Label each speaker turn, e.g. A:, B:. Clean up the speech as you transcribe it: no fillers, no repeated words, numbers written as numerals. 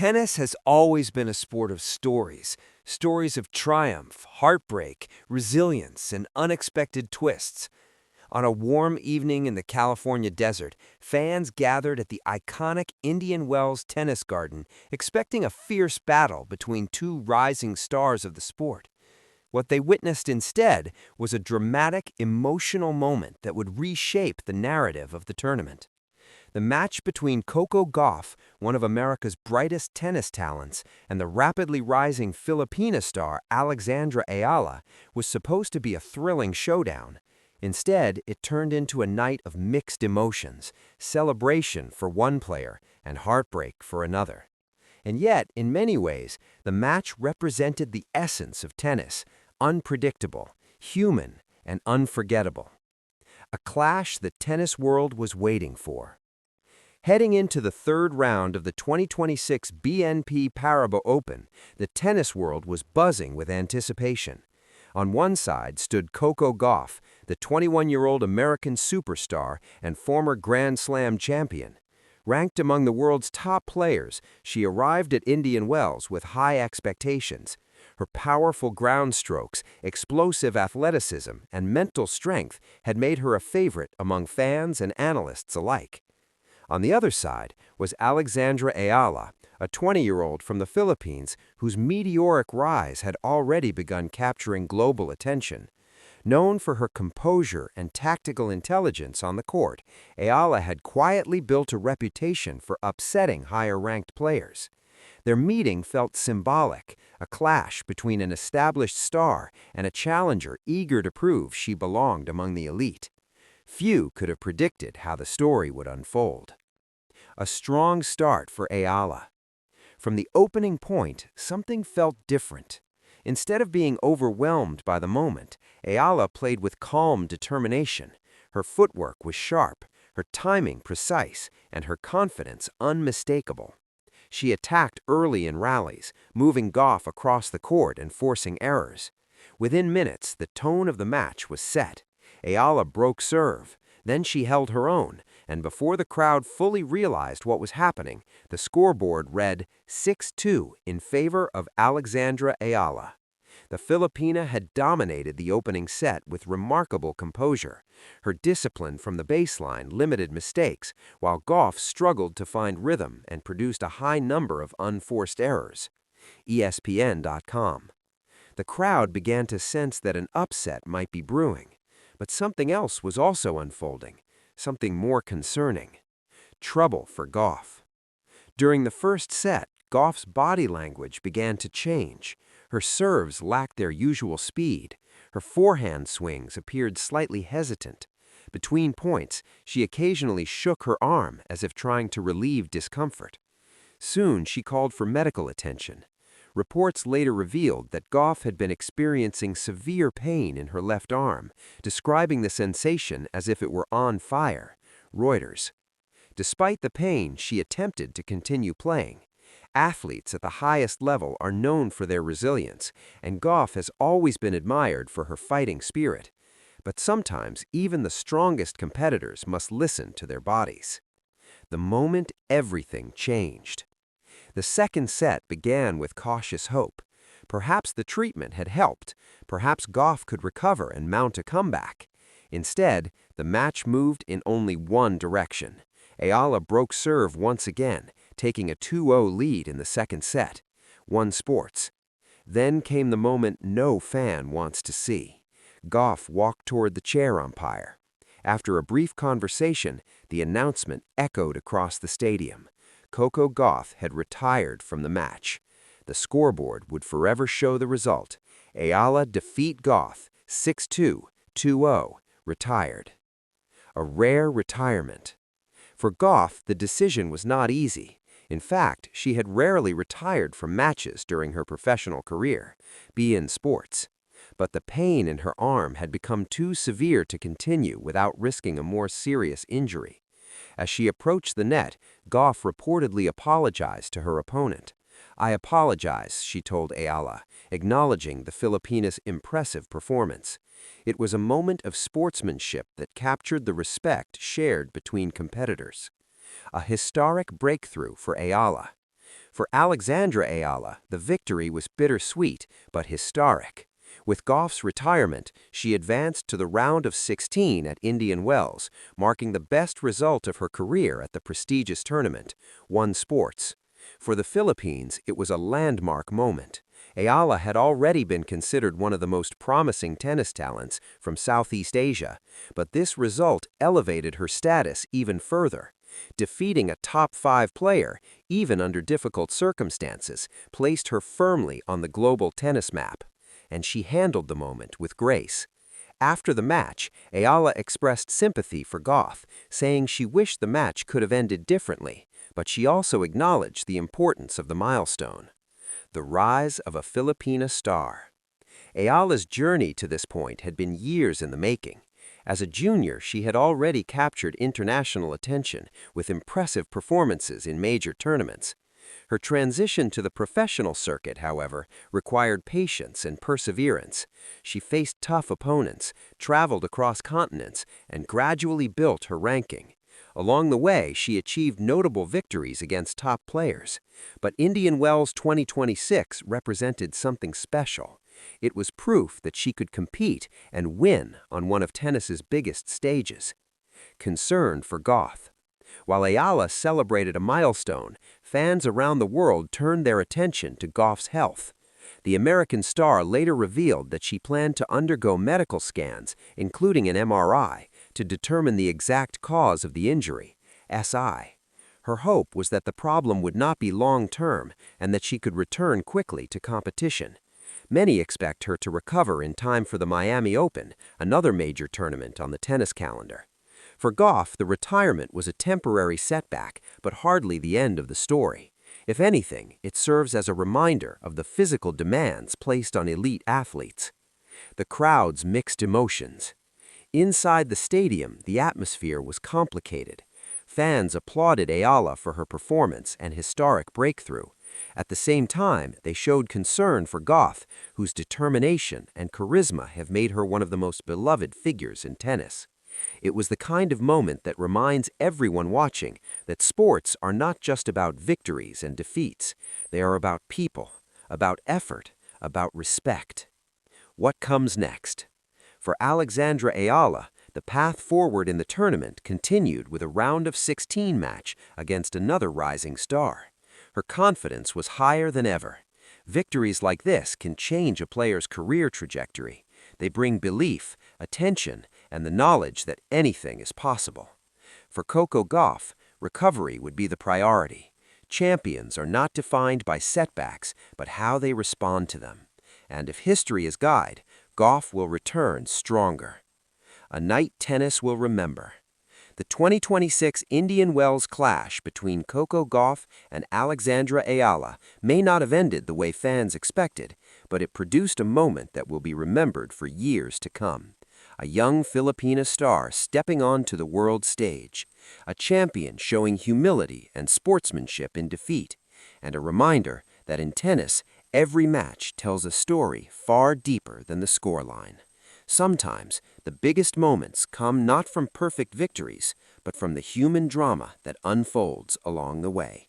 A: Tennis has always been a sport of stories, stories of triumph, heartbreak, resilience, and unexpected twists. On a warm evening in the California desert, fans gathered at the iconic Indian Wells Tennis Garden, expecting a fierce battle between two rising stars of the sport. What they witnessed instead was a dramatic, emotional moment that would reshape the narrative of the tournament. The match between Coco Gauff, one of America's brightest tennis talents, and the rapidly rising Filipina star Alexandra Eala was supposed to be a thrilling showdown. Instead, it turned into a night of mixed emotions, celebration for one player and heartbreak for another. And yet, in many ways, the match represented the essence of tennis: unpredictable, human, and unforgettable. A clash the tennis world was waiting for. Heading into the third round of the 2026 BNP Paribas Open, the tennis world was buzzing with anticipation. On one side stood Coco Gauff, the 21-year-old American superstar and former Grand Slam champion. Ranked among the world's top players, she arrived at Indian Wells with high expectations. Her powerful ground strokes, explosive athleticism, and mental strength had made her a favorite among fans and analysts alike. On the other side was Alexandra Eala, a 20-year-old from the Philippines whose meteoric rise had already begun capturing global attention. Known for her composure and tactical intelligence on the court, Eala had quietly built a reputation for upsetting higher-ranked players. Their meeting felt symbolic, a clash between an established star and a challenger eager to prove she belonged among the elite. Few could have predicted how the story would unfold. A strong start for Eala. From the opening point, something felt different. Instead of being overwhelmed by the moment, Eala played with calm determination. Her footwork was sharp, her timing precise, and her confidence unmistakable. She attacked early in rallies, moving Gauff across the court and forcing errors. Within minutes, the tone of the match was set. Eala broke serve. Then she held her own, and before the crowd fully realized what was happening, the scoreboard read 6-2 in favor of Alexandra Eala. The Filipina had dominated the opening set with remarkable composure. Her discipline from the baseline limited mistakes, while Gauff struggled to find rhythm and produced a high number of unforced errors. ESPN.com. The crowd began to sense that an upset might be brewing. But something else was also unfolding, something more concerning. Trouble for Gauff. During the first set, Gauff's body language began to change. Her serves lacked their usual speed. Her forehand swings appeared slightly hesitant. Between points, she occasionally shook her arm as if trying to relieve discomfort. Soon, she called for medical attention. Reports later revealed that Gauff had been experiencing severe pain in her left arm, describing the sensation as if it were on fire. Reuters. Despite the pain, she attempted to continue playing. Athletes at the highest level are known for their resilience, and Gauff has always been admired for her fighting spirit. But sometimes, even the strongest competitors must listen to their bodies. The moment everything changed. The second set began with cautious hope. Perhaps the treatment had helped. Perhaps Gauff could recover and mount a comeback. Instead, the match moved in only one direction. Eala broke serve once again, taking a 2-0 lead in the second set. One sports. Then came the moment no fan wants to see. Gauff walked toward the chair umpire. After a brief conversation, the announcement echoed across the stadium. Coco Gauff had retired from the match. The scoreboard would forever show the result. Eala defeat Gauff, 6-2, 2-0, retired. A rare retirement. For Gauff, the decision was not easy. In fact, she had rarely retired from matches during her professional career, be in sports. But the pain in her arm had become too severe to continue without risking a more serious injury. As she approached the net, Gauff reportedly apologized to her opponent. "I apologize," she told Eala, acknowledging the Filipina's impressive performance. It was a moment of sportsmanship that captured the respect shared between competitors. A historic breakthrough for Eala.
B: For Alexandra Eala, the victory was bittersweet but historic. With Gauff's retirement, she advanced to the round of 16 at Indian Wells, marking the best result of her career at the prestigious tournament, One Sports. For the Philippines, it was a landmark moment. Eala had already been considered one of the most promising tennis talents from Southeast Asia, but this result elevated her status even further. Defeating a top-5 player, even under difficult circumstances, placed her firmly on the global tennis map. And she handled the moment with grace. After the match, Eala expressed sympathy for Gauff, saying she wished the match could have ended differently, but she also acknowledged the importance of the milestone. The rise of a Filipina star. Eala's journey to this point had been years in the making. As a junior, she had already captured international attention with impressive performances in major tournaments. Her transition to the professional circuit, however, required patience and perseverance. She faced tough opponents, traveled across continents, and gradually built her ranking. Along the way, she achieved notable victories against top players. But Indian Wells 2026 represented something special. It was proof that she could compete and win on one of tennis's biggest stages. Concern for Gauff. While Eala celebrated a milestone, fans around the world turned their attention to Gauff's health. The American star later revealed that she planned to undergo medical scans, including an MRI, to determine the exact cause of the injury, SI. Her hope was that the problem would not be long-term and that she could return quickly to competition. Many expect her to recover in time for the Miami Open, another major tournament on the tennis calendar. For Gauff, the retirement was a temporary setback, but hardly the end of the story. If anything, it serves as a reminder of the physical demands placed on elite athletes. The crowd's mixed emotions. Inside the stadium, the atmosphere was complicated. Fans applauded Eala for her performance and historic breakthrough. At the same time, they showed concern for Gauff, whose determination and charisma have made her one of the most beloved figures in tennis. It was the kind of moment that reminds everyone watching that sports are not just about victories and defeats. They are about people, about effort, about respect. What comes next? For Alexandra Eala, the path forward in the tournament continued with a round of 16 match against another rising star. Her confidence was higher than ever. Victories like this can change a player's career trajectory. They bring belief, attention, and the knowledge that anything is possible. For Coco Gauff, recovery would be the priority. Champions are not defined by setbacks, but how they respond to them. And if history is guide, Gauff will return stronger. A night tennis will remember. The 2026 Indian Wells clash between Coco Gauff and Alexandra Eala may not have ended the way fans expected, but it produced a moment that will be remembered for years to come. A young Filipina star stepping onto the world stage, a champion showing humility and sportsmanship in defeat, and a reminder that in tennis, every match tells a story far deeper than the scoreline. Sometimes, the biggest moments come not from perfect victories, but from the human drama that unfolds along the way.